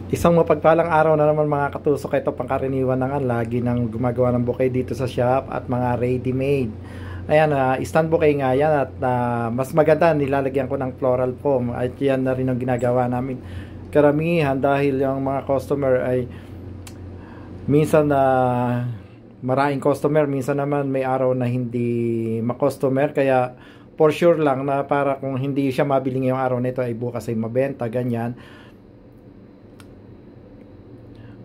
Isang mapagpalang araw na naman mga katusok. Ito pangkaraniwan na nga, lagi nang gumagawa ng bouquet dito sa shop at mga ready-made. Ayan, stand bouquet nga yan at mas maganda, nilalagyan ko ng floral foam. At yan na rin ang ginagawa namin karamihan dahil yung mga customer ay minsan na maraming customer, minsan naman may araw na hindi ma-customer. Kaya for sure lang na para kung hindi siya mabili ngayong araw nito ay bukas ay mabenta, ganyan.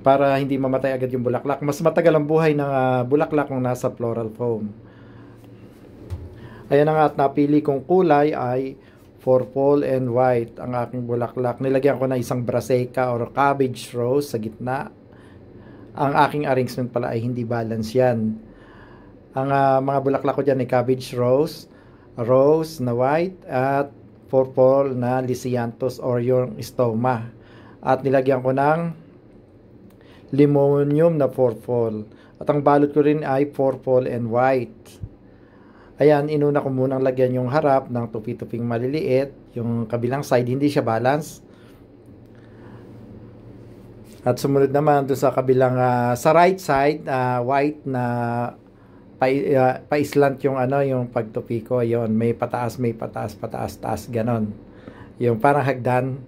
Para hindi mamatay agad yung bulaklak. Mas matagal ang buhay ng bulaklak kung nasa floral foam. Ayan na nga, at napili kong kulay ay purple and white ang aking bulaklak. Nilagyan ko na isang brassica or cabbage rose sa gitna. Ang aking arrangement pala ay hindi balance yan. Ang mga bulaklak ko dyan ay cabbage rose, rose na white, at purple na lisianthus or yung stoma. At nilagyan ko ng limonium na purple. At ang balot ko rin ay purple and white. Ayan, inuna ko munang lagyan yung harap ng tupi-tuping maliliit. Yung kabilang side, hindi siya balance. At sumunod naman doon sa kabilang, sa right side, white na pa-islant yung yung pagtupi ko. Yun, may pataas, pataas, taas, ganon. Yung parang hagdan.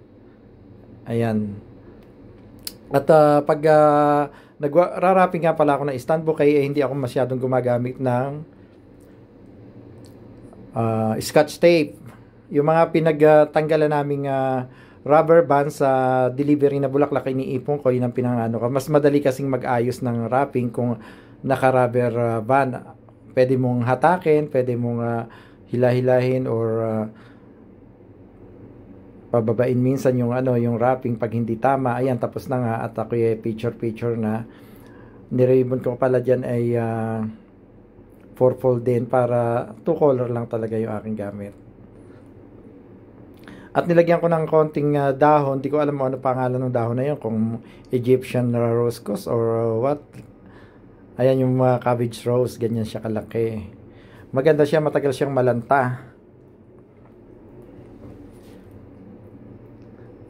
Ayan. At pag nagrarapping nga pala ako ng stand bouquet, hindi ako masyadong gumagamit ng scotch tape. Yung mga pinagtanggalan naming rubber band sa delivery na bulaklak, iniipon ko, yun ang pinangano ko. Mas madali kasing mag-ayos ng wrapping kung naka-rubber band. Pwede mong hatakin, pwede mong hilahilahin or pababain minsan yung yung wrapping pag hindi tama. Ayan, tapos na nga at ako picture na niribon ko pala dyan ay purple din, para two color lang talaga yung aking gamit. At nilagyan ko ng konting dahon. Di ko alam ano pangalan ng dahon na yun, kung Egyptian rose cos or what. Ayan yung cabbage rose, ganyan siya kalaki. Maganda siya, matagal siyang malanta.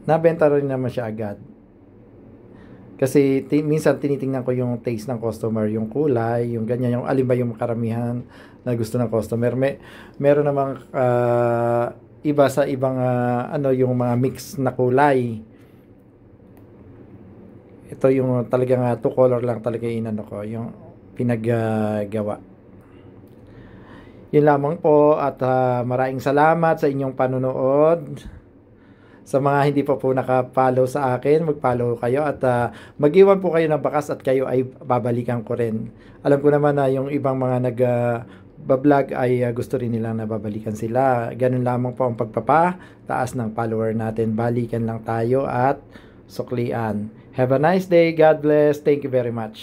Nabenta rin naman siya agad. Kasi minsan tinitingnan ko yung taste ng customer, yung kulay, yung ganyan, yung alin ba yung karamihan na gusto ng customer. Meron namang iba sa ibang yung mga mix na kulay. Ito yung talagang two color lang talaga ko, yung pinaggawa. Yun lamang po, at maraming salamat sa inyong panonood. Sa mga hindi pa po naka-follow sa akin, mag-follow kayo at mag-iwan po kayo ng bakas at kayo ay babalikan ko rin. Alam ko naman na yung ibang mga nag-vlog ay gusto rin nilang nababalikan sila. Ganun lamang po ang pagpapataas ng follower natin. Balikan lang tayo at suklian. Have a nice day. God bless. Thank you very much.